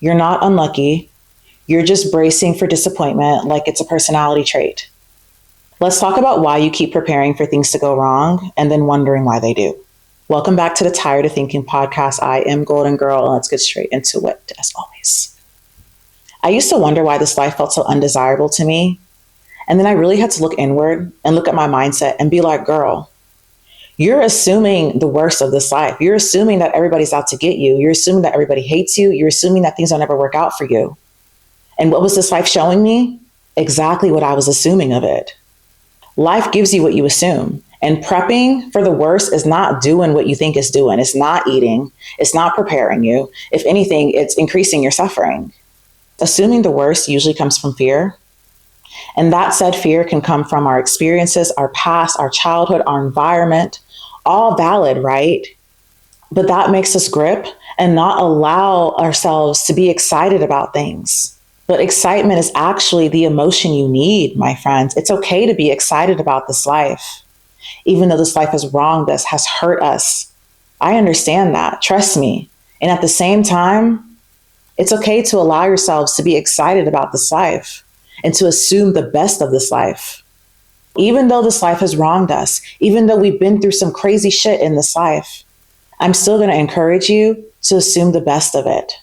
You're not unlucky. You're just bracing for disappointment like it's a personality trait. Let's talk about why you keep preparing for things to go wrong and then wondering why they do. Welcome back to the Tired of Thinking podcast. I am Golden Girl, and let's get straight into it as always. I used to wonder why this life felt so undesirable to me. And then I really had to look inward and look at my mindset and be like, girl, you're assuming the worst of this life. You're assuming that everybody's out to get you. You're assuming that everybody hates you. You're assuming that things don't ever work out for you. And what was this life showing me? Exactly what I was assuming of it. Life gives you what you assume. And prepping for the worst is not doing what you think it's doing. It's not eating. It's not preparing you. If anything, it's increasing your suffering. Assuming the worst usually comes from fear. And that said fear can come from our experiences, our past, our childhood, our environment, all valid, right? But that makes us grip and not allow ourselves to be excited about things. But excitement is actually the emotion you need, my friends. It's okay to be excited about this life. Even though this life has wronged us, has hurt us. I understand that, trust me. And at the same time, it's okay to allow yourselves to be excited about this life and to assume the best of this life. Even though this life has wronged us, even though we've been through some crazy shit in this life, I'm still going to encourage you to assume the best of it.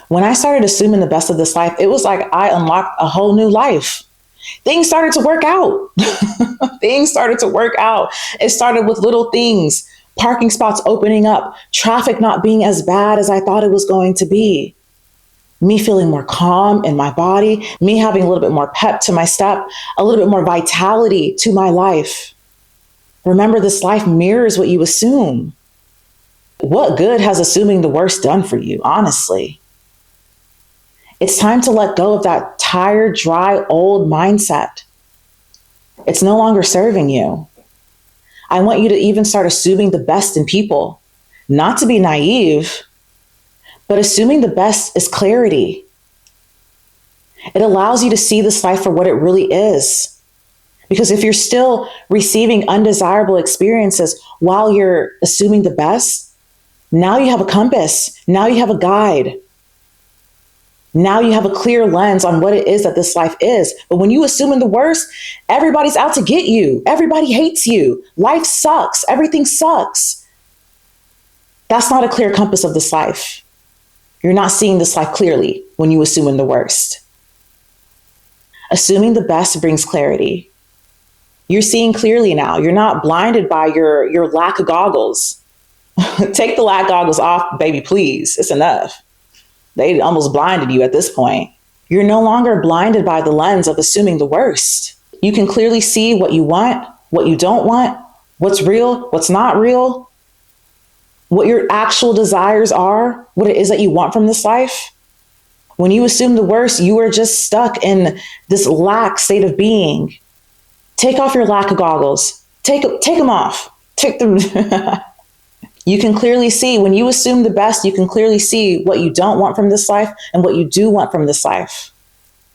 When I started assuming the best of this life, it was like I unlocked a whole new life. Things started to work out. Things started to work out. It started with little things, parking spots opening up, traffic not being as bad as I thought it was going to be. Me feeling more calm in my body, me having a little bit more pep to my step, a little bit more vitality to my life. Remember, this life mirrors what you assume. What good has assuming the worst done for you, honestly? It's time to let go of that tired, dry, old mindset. It's no longer serving you. I want you to even start assuming the best in people, not to be naive, but assuming the best is clarity. It allows you to see this life for what it really is. Because if you're still receiving undesirable experiences while you're assuming the best, now you have a compass. Now you have a guide. Now you have a clear lens on what it is that this life is. But when you assume the worst, everybody's out to get you. Everybody hates you. Life sucks. Everything sucks. That's not a clear compass of this life. You're not seeing this life clearly when you assume the worst. Assuming the best brings clarity. You're seeing clearly now. You're not blinded by your lack of goggles. Take the lack goggles off, baby, please. It's enough. They almost blinded you at this point. You're no longer blinded by the lens of assuming the worst. You can clearly see what you want, what you don't want, what's real, what's not real, what your actual desires are, what it is that you want from this life. When you assume the worst, you are just stuck in this lack state of being. Take off your lack goggles. Take them off. Take them. You can clearly see when you assume the best, you can clearly see what you don't want from this life and what you do want from this life.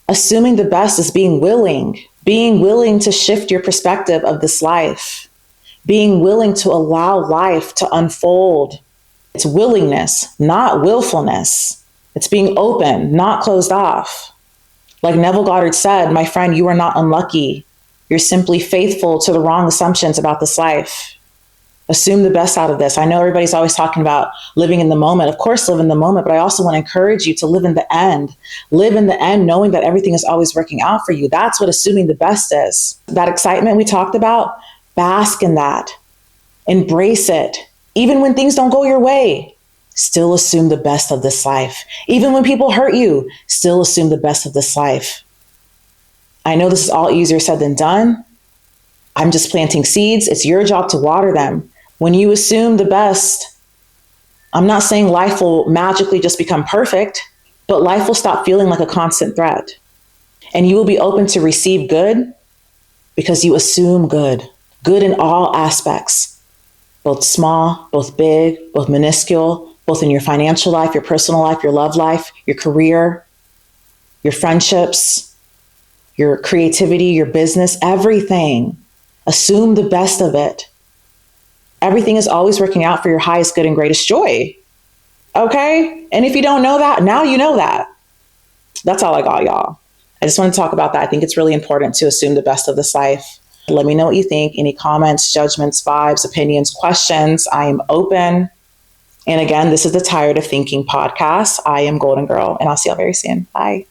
Assuming the best is being willing to shift your perspective of this life, being willing to allow life to unfold. It's willingness, not willfulness. It's being open, not closed off. Like Neville Goddard said, my friend, you are not unlucky. You're simply faithful to the wrong assumptions about this life. Assume the best out of this. I know everybody's always talking about living in the moment. Of course, live in the moment, but I also want to encourage you to live in the end. Live in the end, knowing that everything is always working out for you. That's what assuming the best is. That excitement we talked about, bask in that. Embrace it. Even when things don't go your way, still assume the best of this life. Even when people hurt you, still assume the best of this life. I know this is all easier said than done. I'm just planting seeds. It's your job to water them. When you assume the best, I'm not saying life will magically just become perfect, but life will stop feeling like a constant threat. And you will be open to receive good because you assume good in all aspects, both small, both big, both minuscule, both in your financial life, your personal life, your love life, your career, your friendships, your creativity, your business, everything. Assume the best of it. Everything is always working out for your highest good and greatest joy. Okay. And if you don't know that, now you know that. That's all I got, y'all. I just want to talk about that. I think it's really important to assume the best of this life. Let me know what you think. Any comments, judgments, vibes, opinions, questions. I am open. And again, this is the Tired of Thinking podcast. I am Golden Girl, and I'll see y'all very soon. Bye.